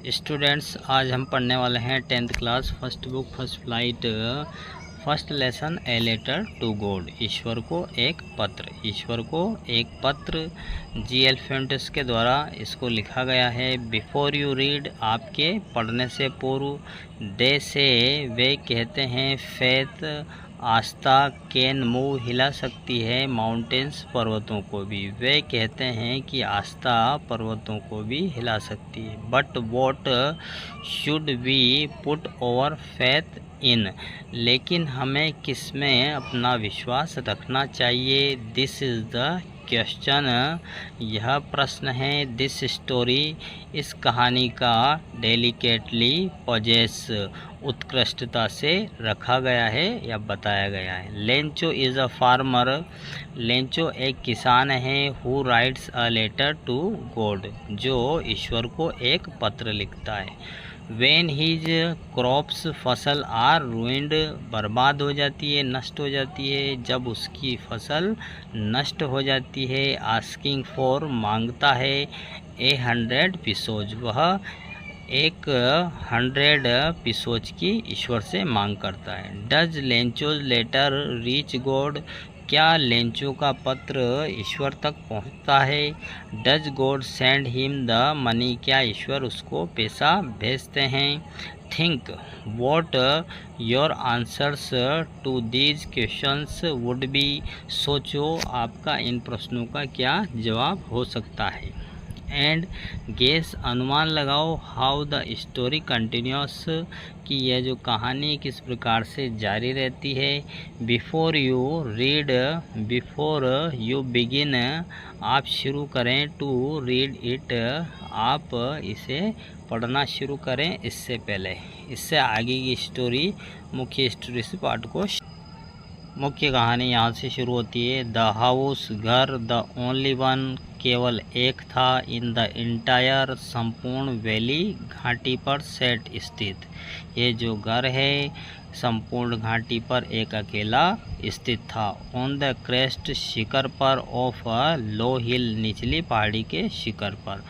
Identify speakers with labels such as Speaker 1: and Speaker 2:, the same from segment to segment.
Speaker 1: Students, आज हम पढ़ने वाले हैं 10th class first book first flight first lesson a letter to God. ईश्वर को एक पत्र। ईश्वर को एक पत्र जी.एल. फ्यूंटेस के द्वारा इसको लिखा गया है। बिफोर यू रीड, आपके पढ़ने से पूर्व, दे से वे कहते हैं, फेथ आस्था, कैन मूव हिला सकती है, माउंटेन्स पर्वतों को भी। वे कहते हैं कि आस्था पर्वतों को भी हिला सकती है। But what should we put over faith in, लेकिन हमें किस में अपना विश्वास रखना चाहिए। दिस इज़ द क्वेश्चन, यह प्रश्न है। दिस स्टोरी, इस कहानी का डेलिकेटली पॉजेस, उत्कृष्टता से रखा गया है या बताया गया है। Lencho is a farmer, Lencho एक किसान है। Who writes a letter to God, जो ईश्वर को एक पत्र लिखता है। वेन हीज क्रॉप्स, फसल आर रूइंड, बर्बाद हो जाती है, नष्ट हो जाती है। जब उसकी फसल नष्ट हो जाती है। आस्किंग फॉर, मांगता है। 100 पिसोज, वह 100 पिसोज की ईश्वर से मांग करता है। Does Lencho's letter reach God, क्या लेंचो का पत्र ईश्वर तक पहुंचता है। Does God send him the money, क्या ईश्वर उसको पैसा भेजते हैं। Think what your answers to these questions would be, सोचो आपका इन प्रश्नों का क्या जवाब हो सकता है। एंड गेस, अनुमान लगाओ। हाउ द स्टोरी कंटिन्यूस, कि यह जो कहानी किस प्रकार से जारी रहती है। Before you read, before you begin, आप शुरू करें। टू रीड इट, आप इसे पढ़ना शुरू करें इससे पहले। इससे आगे की स्टोरी, मुख्य स्टोरी से पार्ट को, मुख्य कहानी यहाँ से शुरू होती है। द हाउस, घर, द ओनली वन, केवल एक था। इन द इंटायर, संपूर्ण वैली, घाटी पर सेट स्थित। ये जो घर है संपूर्ण घाटी पर एक अकेला स्थित था। ऑन द क्रेस्ट, शिखर पर। ऑफ अ लो हिल, निचली पहाड़ी के शिखर पर।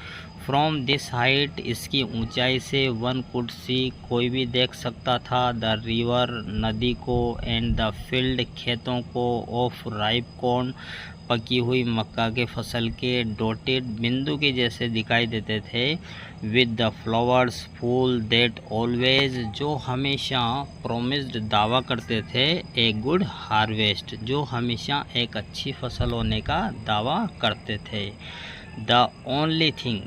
Speaker 1: फ्रॉम दिस हाइट, इसकी ऊंचाई से। वन कुड सी, कोई भी देख सकता था। द रिवर, नदी को। एंड द फील्ड, खेतों को। ऑफ राइप कॉर्न, पकी हुई मक्का के फसल के। डॉटेड, बिंदु के जैसे दिखाई देते थे। विद द फ्लावर्स, फूल। दैट ऑलवेज, जो हमेशा। प्रोमिस्ड, दावा करते थे। ए गुड हार्वेस्ट, जो हमेशा एक अच्छी फसल होने का दावा करते थे। The only thing,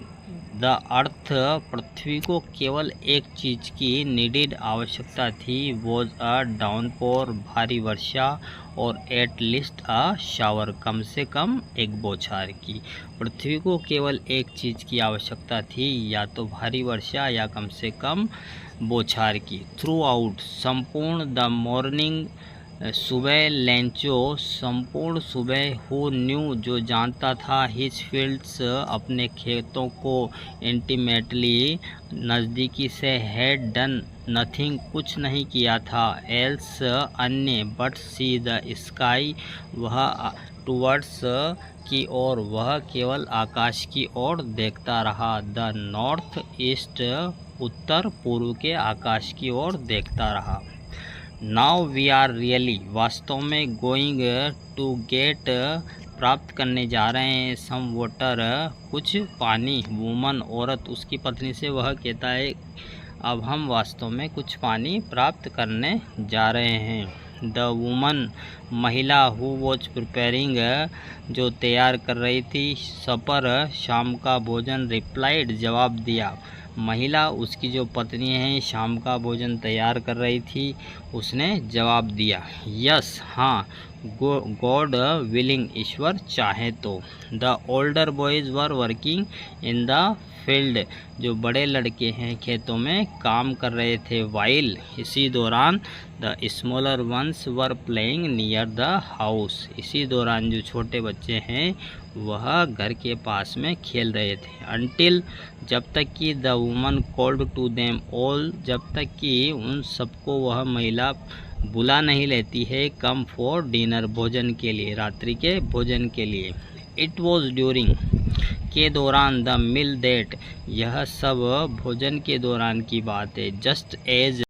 Speaker 1: the earth, पृथ्वी को केवल एक चीज़ की नीडेड, आवश्यकता थी। वॉज अ डाउनपोर, भारी वर्षा। और एट लीस्ट अ शावर, कम से कम एक बौछार की। पृथ्वी को केवल एक चीज़ की आवश्यकता थी, या तो भारी वर्षा या कम से कम बौछार की। थ्रू आउट, संपूर्ण। द मॉर्निंग, सुबह। लेंचो, संपूर्ण सुबह। हु न्यू, जो जानता था। हिज फील्ड्स, अपने खेतों को। इंटीमेटली, नज़दीकी से। हैड डन नथिंग, कुछ नहीं किया था। एल्स, अन्य। बट सी द स्काई, वह टूवर्ड्स की ओर, वह केवल आकाश की ओर देखता रहा। द नॉर्थ ईस्ट, उत्तर पूर्व के आकाश की ओर देखता रहा। नाउ वी आर रियली, वास्तव में। गोइंग टू गेट, प्राप्त करने जा रहे हैं। सम वाटर, कुछ पानी। वुमन, औरत, उसकी पत्नी से वह कहता है, अब हम वास्तव में कुछ पानी प्राप्त करने जा रहे हैं। द वुमन, महिला। हु वॉज प्रिपेयरिंग, जो तैयार कर रही थी। सपर, शाम का भोजन। रिप्लाइड, जवाब दिया। महिला, उसकी जो पत्नी है, शाम का भोजन तैयार कर रही थी, उसने जवाब दिया। यस, हाँ। गॉड विलिंग, ईश्वर चाहे तो। The older boys were working in the field, जो बड़े लड़के हैं खेतों में काम कर रहे थे। वाइल, इसी दौरान। The smaller ones were playing near the house, इसी दौरान जो छोटे बच्चे हैं वह घर के पास में खेल रहे थे। अनटिल, जब तक कि। The woman called to them all, जब तक कि उन सबको वह महिला बुला नहीं लेती है। कम फॉर डिनर, भोजन के लिए, रात्रि के भोजन के लिए। इट वॉज ड्यूरिंग, के दौरान, द मील दैट, यह सब भोजन के दौरान की बात है। Just as